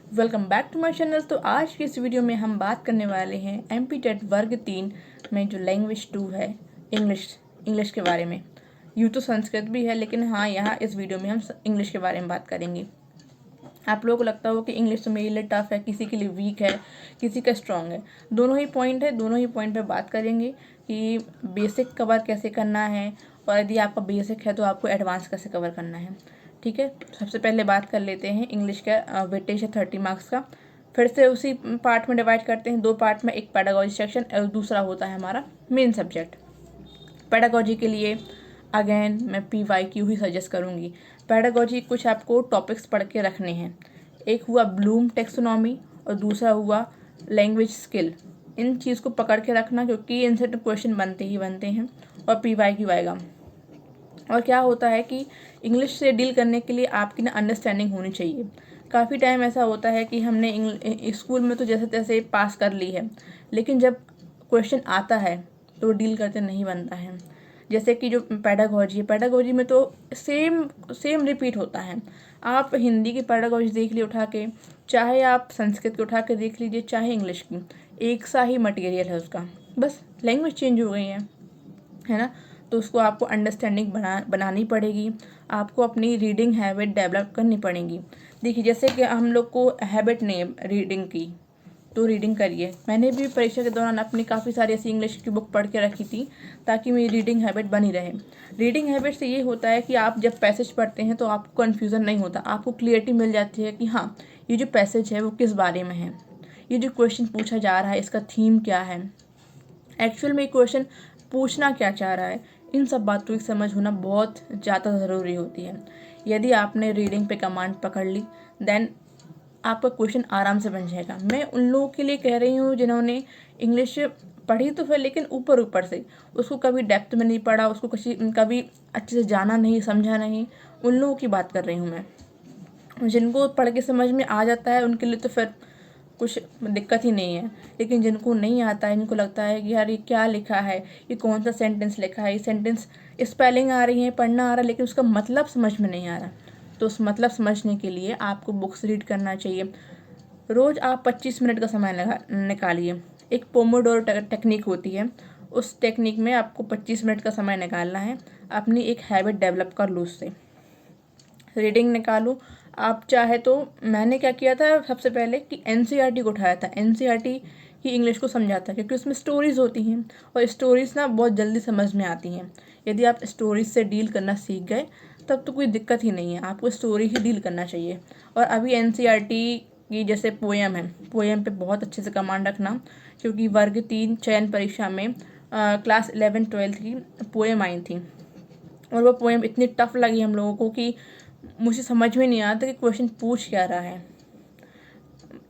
Welcome back to my channel. तो आज की इस वीडियो में हम बात करने वाले हैं एमपी टेट वर्ग 3 में जो लैंग्वेज 2 है इंग्लिश के बारे में। यूँ तो संस्कृत भी है, लेकिन हाँ, यहाँ इस वीडियो में हम इंग्लिश के बारे में बात करेंगे। आप लोगों को लगता हो कि इंग्लिश तो मेरे लिए टफ है, किसी के लिए वीक है, किसी का स्ट्रॉन्ग है। दोनों ही पॉइंट है, दोनों ही पॉइंट पे बात करेंगे कि बेसिक कवर कैसे करना है, और यदि आपका बेसिक है तो आपको एडवांस कैसे कवर करना है। ठीक है, सबसे पहले बात कर लेते हैं इंग्लिश का वेटेज है 30 मार्क्स का। फिर से उसी पार्ट में डिवाइड करते हैं, दो पार्ट में, एक पेडागोजी सेक्शन और दूसरा होता है हमारा मेन सब्जेक्ट। पेडागोजी के लिए अगेन मैं PYQ ही सजेस्ट करूँगी। पेडागोजी कुछ आपको टॉपिक्स पढ़ के रखने हैं। एक हुआ ब्लूम टेक्सोनॉमी और दूसरा हुआ लैंग्वेज स्किल। इन चीज़ को पकड़ के रखना, क्योंकि इनसे तो क्वेश्चन बनते ही बनते हैं और PYQ आएगा। और क्या होता है कि इंग्लिश से डील करने के लिए आपकी ना अंडरस्टैंडिंग होनी चाहिए। काफ़ी टाइम ऐसा होता है कि हमने स्कूल में तो जैसे तैसे पास कर ली है, लेकिन जब क्वेश्चन आता है तो डील करते नहीं बनता है। जैसे कि जो पेडागोजी में तो सेम रिपीट होता है। आप हिंदी की पेडागोजी देख ली उठा के, चाहे आप संस्कृत की उठा के देख लीजिए, चाहे इंग्लिश की, एक सा ही मटेरियल है उसका, बस लैंग्वेज चेंज हो गई है ना। तो उसको आपको अंडरस्टैंडिंग बनानी पड़ेगी, आपको अपनी रीडिंग हैबिट डेवलप करनी पड़ेगी। देखिए, जैसे कि हम लोग को हैबिट नहीं है रीडिंग की, तो रीडिंग करिए। मैंने भी परीक्षा के दौरान अपनी काफ़ी सारी ऐसी इंग्लिश की बुक पढ़ के रखी थी, ताकि मेरी रीडिंग हैबिट बनी रहे। रीडिंग हैबिट से ये होता है कि आप जब पैसेज पढ़ते हैं तो आपको कन्फ्यूज़न नहीं होता, आपको क्लियरिटी मिल जाती है कि हाँ, ये जो पैसेज है वो किस बारे में है, ये जो क्वेश्चन पूछा जा रहा है इसका थीम क्या है, एक्चुअल में क्वेश्चन पूछना क्या चाह रहा है। इन सब बातों की समझ होना बहुत ज़्यादा ज़रूरी होती है। यदि आपने रीडिंग पे कमांड पकड़ ली, देन आपका क्वेश्चन आराम से बन जाएगा। मैं उन लोगों के लिए कह रही हूँ जिन्होंने इंग्लिश पढ़ी तो फिर, लेकिन ऊपर ऊपर से, उसको कभी डेप्थ में नहीं पढ़ा, उसको कभी अच्छे से जाना नहीं, समझा नहीं। उन लोगों की बात कर रही हूँ मैं। जिनको पढ़ के समझ में आ जाता है उनके लिए तो फिर कुछ दिक्कत ही नहीं है, लेकिन जिनको नहीं आता है, जिनको लगता है कि यार ये क्या लिखा है, ये कौन सा सेंटेंस लिखा है, ये सेंटेंस स्पेलिंग आ रही है, पढ़ना आ रहा है, लेकिन उसका मतलब समझ में नहीं आ रहा, तो उस मतलब समझने के लिए आपको बुक्स रीड करना चाहिए। रोज़ आप 25 मिनट का समय निकालिए। एक पोमोडोरो टेक्निक होती है, उस टेक्निक में आपको 25 मिनट का समय निकालना है। अपनी एक हैबिट डेवलप कर लो उससे। रीडिंग निकालो। आप चाहे तो, मैंने क्या किया था सबसे पहले कि NCERT को उठाया था। NCERT की इंग्लिश को समझाता है, क्योंकि उसमें स्टोरीज़ होती हैं और स्टोरीज़ ना बहुत जल्दी समझ में आती हैं। यदि आप स्टोरीज से डील करना सीख गए तब तो कोई दिक्कत ही नहीं है, आपको स्टोरी ही डील करना चाहिए। और अभी NCERT की जैसे पोएम है, पोएम पे बहुत अच्छे से कमांड रखना, क्योंकि वर्ग 3 चयन परीक्षा में क्लास 11-12 की पोएम आई थी, और वो पोएम इतनी टफ लगी हम लोगों को कि मुझे समझ में नहीं आता कि क्वेश्चन पूछ क्या रहा है।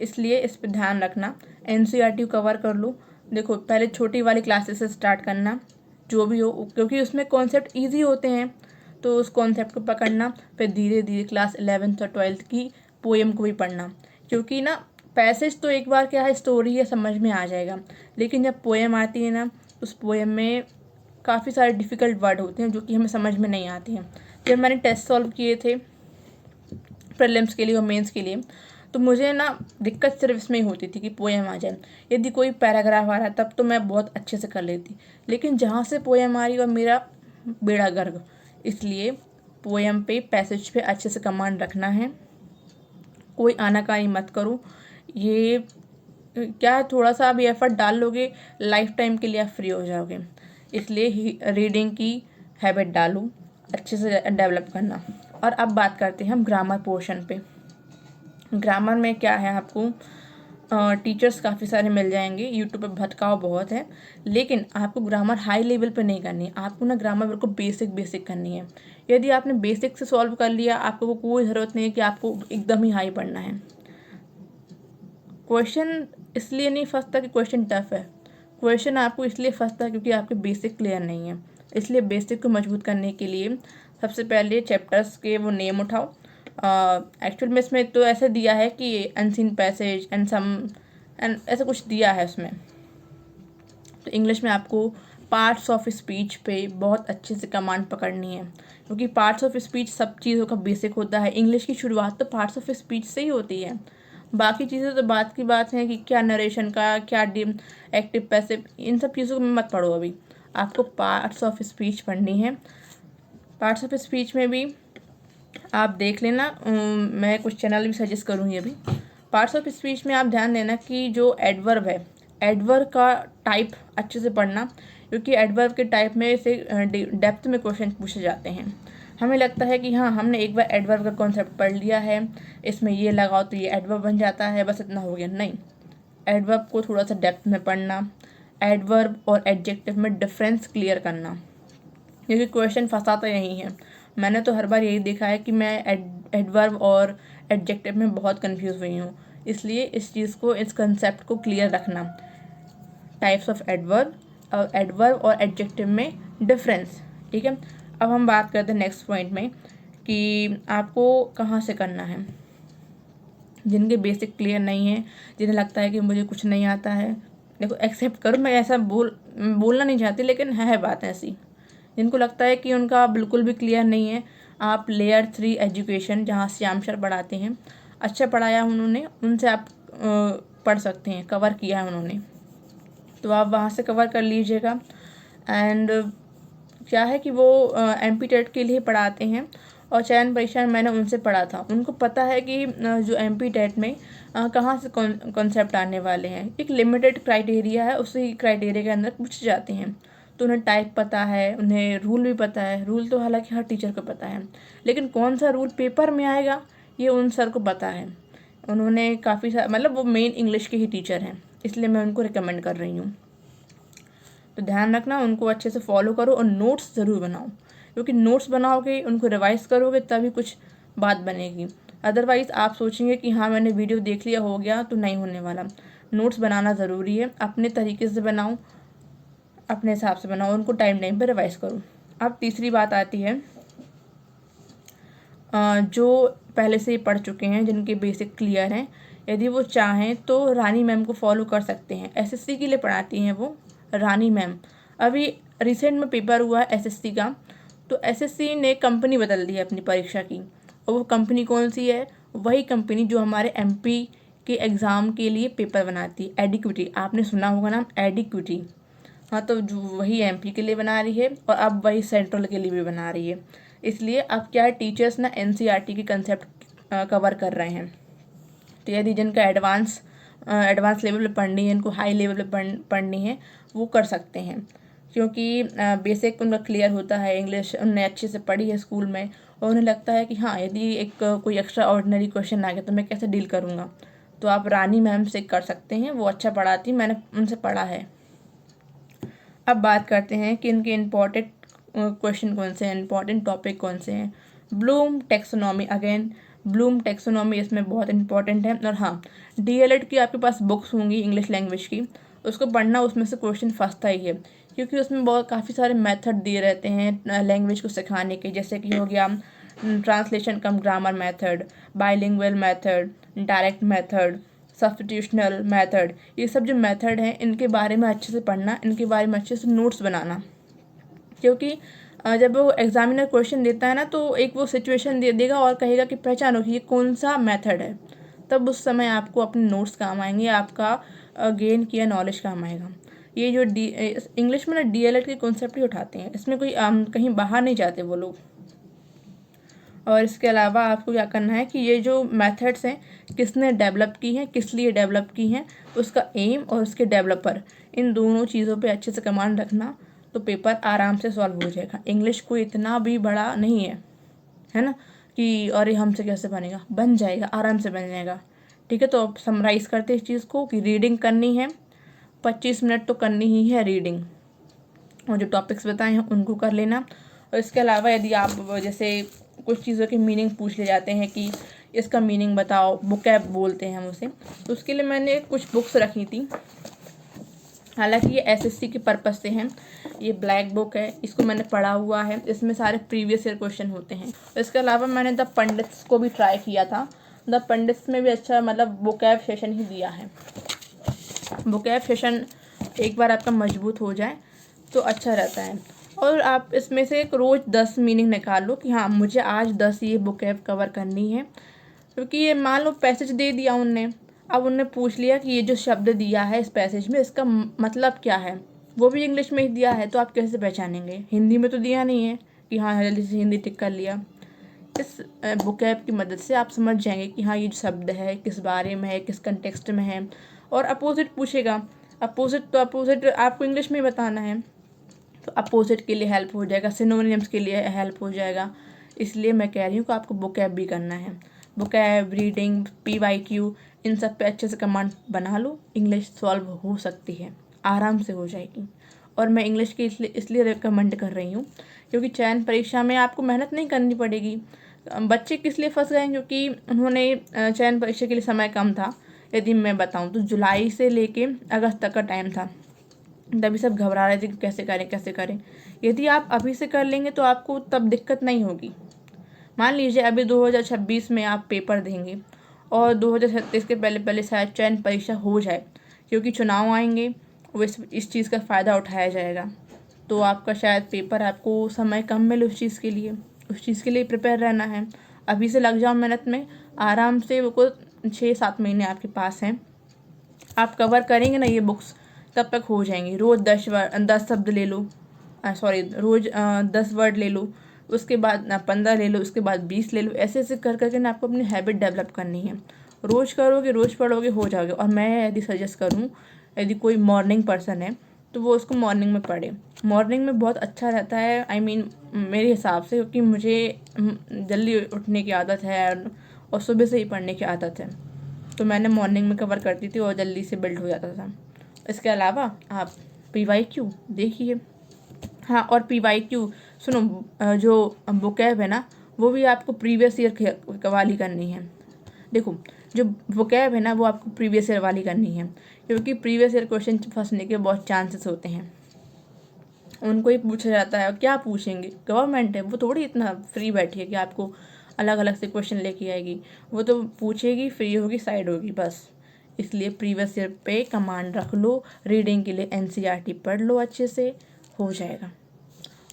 इसलिए इस पर ध्यान रखना। NCERT कवर कर लो। देखो, पहले छोटी वाली क्लासेस से स्टार्ट करना, जो भी हो, क्योंकि उसमें कॉन्सेप्ट ईजी होते हैं, तो उस कॉन्सेप्ट को पकड़ना। फिर धीरे धीरे क्लास 11th और 12th की पोएम को भी पढ़ना, क्योंकि ना पैसेज तो एक बार क्या है, स्टोरी है, समझ में आ जाएगा, लेकिन जब पोएम आती है ना, उस पोएम में काफ़ी सारे डिफ़िकल्ट वर्ड होते हैं जो कि हमें समझ में नहीं आते हैं। जब मैंने टेस्ट सॉल्व किए थे प्रीलिम्स के लिए और मेंस के लिए, तो मुझे ना दिक्कत सिर्फ इसमें ही होती थी कि पोएम आ जाए। यदि कोई पैराग्राफ आ रहा है तब तो मैं बहुत अच्छे से कर लेती, लेकिन जहाँ से पोएम आ रही और मेरा बेड़ा गर्क। इसलिए पोएम पे, पैसेज पे अच्छे से कमांड रखना है। कोई आनाकानी मत करो। ये क्या है, थोड़ा सा अभी एफर्ट डाल लोगे, लाइफ टाइम के लिए आप फ्री हो जाओगे। इसलिए रीडिंग की हैबिट डालो, अच्छे से डेवलप करना। और अब बात करते हैं हम ग्रामर पोर्शन पे। ग्रामर में क्या है, आपको टीचर्स काफ़ी सारे मिल जाएंगे, यूट्यूब पे भटकाव बहुत है, लेकिन आपको ग्रामर हाई लेवल पे नहीं करनी है। आपको ना ग्रामर बिल्कुल बेसिक करनी है। यदि आपने बेसिक से सॉल्व कर लिया, आपको कोई ज़रूरत नहीं है कि आपको एकदम ही हाई पढ़ना है। क्वेश्चन इसलिए नहीं फंसता कि क्वेश्चन टफ है, क्वेश्चन आपको इसलिए फंसता है क्योंकि आपके बेसिक क्लियर नहीं है। इसलिए बेसिक को मजबूत करने के लिए सबसे पहले चैप्टर्स के वो नेम उठाओ। एक्चुअल में इसमें तो ऐसे दिया है कि अनसीन पैसेज एंड सम एंड ऐसा कुछ दिया है उसमें। तो इंग्लिश में आपको पार्ट्स ऑफ स्पीच पे बहुत अच्छे से कमांड पकड़नी है, क्योंकि पार्ट्स ऑफ स्पीच सब चीज़ों का बेसिक होता है। इंग्लिश की शुरुआत तो पार्ट्स ऑफ स्पीच से ही होती है। बाकी चीज़ें तो बात की बात है कि क्या नरेशन का, क्या एक्टिव पैसिव, इन सब चीज़ों को मत पढ़ो। अभी आपको पार्ट्स ऑफ स्पीच पढ़नी है। पार्ट्स ऑफ स्पीच में भी आप देख लेना, मैं कुछ चैनल भी सजेस्ट करूँगी अभी। पार्ट्स ऑफ स्पीच में आप ध्यान देना कि जो एडवर्ब है, एडवर्ब का टाइप अच्छे से पढ़ना, क्योंकि एडवर्ब के टाइप में से डेप्थ में क्वेश्चन पूछे जाते हैं। हमें लगता है कि हाँ, हमने एक बार एडवर्ब का कॉन्सेप्ट पढ़ लिया है, इसमें ये लगाओ तो ये एडवर्ब बन जाता है, बस इतना हो गया। नहीं, एडवर्ब को थोड़ा सा डेप्थ में पढ़ना, एडवर्ब और एडजेक्टिव में डिफरेंस क्लियर करना, क्योंकि क्वेश्चन फंसाता यही है। मैंने तो हर बार यही देखा है कि मैं एडवर्ब और एडजेक्टिव में बहुत कंफ्यूज हुई हूँ। इसलिए इस चीज़ को, इस कंसेप्ट को क्लियर रखना, टाइप्स ऑफ एडवर्ब और एडजेक्टिव में डिफरेंस। ठीक है, अब हम बात करते हैं नेक्स्ट पॉइंट में कि आपको कहाँ से करना है। जिनके बेसिक क्लियर नहीं है, जिन्हें लगता है कि मुझे कुछ नहीं आता है, देखो एक्सेप्ट करो, मैं ऐसा बोलना नहीं चाहती, लेकिन है बात ऐसी। जिनको लगता है कि उनका बिल्कुल भी क्लियर नहीं है, आप लेयर 3 एजुकेशन, जहाँ श्याम सर पढ़ाते हैं, अच्छा पढ़ाया उन्होंने, उनसे आप पढ़ सकते हैं, कवर किया है उन्होंने, तो आप वहाँ से कवर कर लीजिएगा। एंड क्या है कि वो MP टेट के लिए पढ़ाते हैं, और चयन परीक्षा में मैंने उनसे पढ़ा था। उनको पता है कि जो MP टेट में कहाँ से कॉन्सेप्ट आने वाले हैं। एक लिमिटेड क्राइटेरिया है, उसी क्राइटेरिया के अंदर पूछे जाते हैं, तो उन्हें टाइप पता है, उन्हें रूल भी पता है। रूल तो हालांकि हर टीचर को पता है, लेकिन कौन सा रूल पेपर में आएगा ये उन सर को पता है। उन्होंने काफ़ी सारा, मतलब वो मेन इंग्लिश के ही टीचर हैं, इसलिए मैं उनको रिकमेंड कर रही हूँ। तो ध्यान रखना, उनको अच्छे से फॉलो करो और नोट्स ज़रूर बनाओ, क्योंकि नोट्स बनाओगे, उनको रिवाइज करोगे, तभी कुछ बात बनेगी। अदरवाइज़ आप सोचेंगे कि हाँ मैंने वीडियो देख लिया, हो गया, तो नहीं होने वाला। नोट्स बनाना ज़रूरी है, अपने तरीके से बनाओ, अपने हिसाब से बनाओ, उनको टाइम पर रिवाइज करो। अब तीसरी बात आती है, जो पहले से ही पढ़ चुके हैं, जिनके बेसिक क्लियर हैं, यदि वो चाहें तो रानी मैम को फॉलो कर सकते हैं। SSC के लिए पढ़ाती हैं वो, रानी मैम। अभी रिसेंट में पेपर हुआ है SSC का, तो SSC ने कंपनी बदल दी है अपनी परीक्षा की, और वो कंपनी कौन सी है? वही कंपनी जो हमारे MP के एग्ज़ाम के लिए पेपर बनाती है, एडिक्विटी। आपने सुना होगा नाम, एडिक्विटी। हाँ, तो जो वही MP के लिए बना रही है, और अब वही सेंट्रल के लिए भी बना रही है। इसलिए अब क्या है, टीचर्स ना NCERT की कंसेप्ट कवर कर रहे हैं। तो यदि जिनका एडवांस लेवल पे पढ़नी है, इनको हाई लेवल पे पढ़नी है, वो कर सकते हैं, क्योंकि बेसिक उनका क्लियर होता है, इंग्लिश उन्होंने अच्छे से पढ़ी है स्कूल में, और उन्हें लगता है कि हाँ यदि एक कोई एक्स्ट्रा ऑर्डिनरी क्वेश्चन आ गया तो मैं कैसे डील करूँगा। तो आप रानी मैम से कर सकते हैं, वो अच्छा पढ़ाती, मैंने उनसे पढ़ा है। अब बात करते हैं कि इनके इम्पॉर्टेंट क्वेश्चन कौन से हैं, इम्पॉर्टेंट टॉपिक कौन से हैं। Bloom taxonomy, again Bloom taxonomy इसमें बहुत इंपॉर्टेंट है। और हाँ, DLED की आपके पास बुक्स होंगी इंग्लिश लैंग्वेज की, उसको पढ़ना, उसमें से क्वेश्चन फंसता ही है, क्योंकि उसमें बहुत काफ़ी सारे मेथड दिए रहते हैं लैंग्वेज को सिखाने के, जैसे कि हो गया translation cum grammar method, bilingual method, direct method, substitutional method. ये सब जो मेथड हैं, इनके बारे में अच्छे से पढ़ना, इनके बारे में अच्छे से नोट्स बनाना, क्योंकि जब वो एग्जामिनर क्वेश्चन देता है ना, तो एक वो सिचुएशन दे देगा और कहेगा कि पहचानो कि ये कौन सा मेथड है, तब उस समय आपको अपने नोट्स काम आएंगे, आपका गेन किया नॉलेज काम आएगा। ये जो इंग्लिश में ना DLED के कॉन्सेप्ट ही उठाते हैं, इसमें कोई कहीं बाहर नहीं जाते वो लोग। और इसके अलावा आपको क्या करना है कि ये जो मेथड्स हैं, किसने डेवलप की हैं, किस लिए डेवलप की हैं, उसका एम और उसके डेवलपर, इन दोनों चीज़ों पे अच्छे से कमांड रखना, तो पेपर आराम से सॉल्व हो जाएगा। इंग्लिश कोई इतना भी बड़ा नहीं है ना, कि और ये हमसे कैसे बनेगा, बन जाएगा, आराम से बन जाएगा। ठीक है, तो अब समराइज़ करते इस चीज़ को कि रीडिंग करनी है, 25 मिनट तो करनी ही है रीडिंग, और जो टॉपिक्स बताए हैं उनको कर लेना। और इसके अलावा यदि आप जैसे कुछ चीज़ों के मीनिंग पूछ ले जाते हैं कि इसका मीनिंग बताओ, बुकैब बोलते हैं हम उसे, तो उसके लिए मैंने कुछ बुक्स रखी थी। हालांकि ये SSC के पर्पज़ से हैं। ये ब्लैक बुक है, इसको मैंने पढ़ा हुआ है, इसमें सारे प्रीवियस ईयर क्वेश्चन होते हैं। इसके अलावा मैंने द पंडित्स को भी ट्राई किया था। द पंडित्स में भी अच्छा, मतलब बुकैब सेशन ही दिया है। बुकैब सेशन एक बार आपका मजबूत हो जाए तो अच्छा रहता है। और आप इसमें से एक रोज़ 10 मीनिंग निकाल लो कि हाँ मुझे आज 10 ये बुकैब कवर करनी है। क्योंकि ये मान लो पैसेज दे दिया उनने, अब उनने पूछ लिया कि ये जो शब्द दिया है इस पैसेज में इसका मतलब क्या है, वो भी इंग्लिश में ही दिया है, तो आप कैसे पहचानेंगे? हिंदी में तो दिया नहीं है कि हाँ जल्दी से हिंदी टिक कर लिया। इस बुकैब की मदद से आप समझ जाएंगे कि हाँ ये जो शब्द है किस बारे में है, किस कंटेक्स्ट में है। और अपोजिट पूछेगा, अपोजिट तो अपोजिट आपको इंग्लिश में ही बताना है, तो अपोजिट के लिए हेल्प हो जाएगा, सिनोनिम्स के लिए हेल्प हो जाएगा। इसलिए मैं कह रही हूँ कि आपको बुकैब भी करना है। बुकैब, रीडिंग, PYQ, इन सब पे अच्छे से कमांड बना लो, इंग्लिश सॉल्व हो सकती है, आराम से हो जाएगी। और मैं इंग्लिश की इसलिए रिकमेंड कर रही हूँ क्योंकि चयन परीक्षा में आपको मेहनत नहीं करनी पड़ेगी। बच्चे किस लिए फंस गए हैं? क्योंकि उन्होंने चयन परीक्षा के लिए समय कम था। यदि मैं बताऊँ तो जुलाई से लेके अगस्त तक का टाइम था, तभी सब घबरा रहे थे कि कैसे करें कैसे करें। यदि आप अभी से कर लेंगे तो आपको तब दिक्कत नहीं होगी। मान लीजिए अभी 2026 में आप पेपर देंगे और 2036 के पहले पहले शायद चयन परीक्षा हो जाए, क्योंकि चुनाव आएंगे, वो इस चीज़ का फ़ायदा उठाया जाएगा। तो आपका शायद पेपर, आपको समय कम मिले उस चीज़ के लिए प्रिपेयर रहना है। अभी से लग जाओ मेहनत में, आराम से। वो 6-7 महीने आपके पास हैं, आप कवर करेंगे ना ये बुक्स, तब तक हो जाएंगी। रोज़ 10 शब्द ले लो, सॉरी रोज़ 10 वर्ड ले लो, उसके बाद 15 ले लो, उसके बाद 20 ले लो। ऐसे ऐसे कर करके ना आपको अपनी हैबिट डेवलप करनी है। रोज़ करोगे, रोज़ पढ़ोगे, हो जाओगे। और मैं यदि सजेस्ट करूँ, यदि कोई मॉर्निंग पर्सन है तो वो उसको मॉर्निंग में पढ़े। मॉर्निंग में बहुत अच्छा रहता है, आई मीन मेरे हिसाब से, क्योंकि मुझे जल्दी उठने की आदत है और सुबह से ही पढ़ने की आदत है, तो मैंने मॉर्निंग में कवर करती थी और जल्दी से बिल्ड हो जाता था। इसके अलावा आप PYQ देखिए। हाँ, और PYQ सुनो, जो बुकैब है ना वो भी आपको प्रीवियस ईयर वाली करनी है। देखो, जो बुकैब है ना वो आपको प्रीवियस ईयर वाली करनी है, क्योंकि प्रीवियस ईयर क्वेश्चन फंसने के बहुत चांसेस होते हैं। उनको ही पूछा जाता है, क्या पूछेंगे? गवर्नमेंट है, वो थोड़ी इतना फ्री बैठी है कि आपको अलग अलग से क्वेश्चन लेके आएगी। वो तो पूछेगी, फ्री होगी, साइड होगी, बस। इसलिए प्रीवियस ईयर पे कमांड रख लो। रीडिंग के लिए NCERT पढ़ लो, अच्छे से हो जाएगा।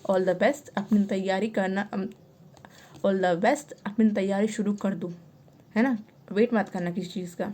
ऑल द बेस्ट, अपनी तैयारी करना। ऑल द बेस्ट, अपनी तैयारी शुरू कर दो, है ना? वेट मत करना किसी चीज़ का।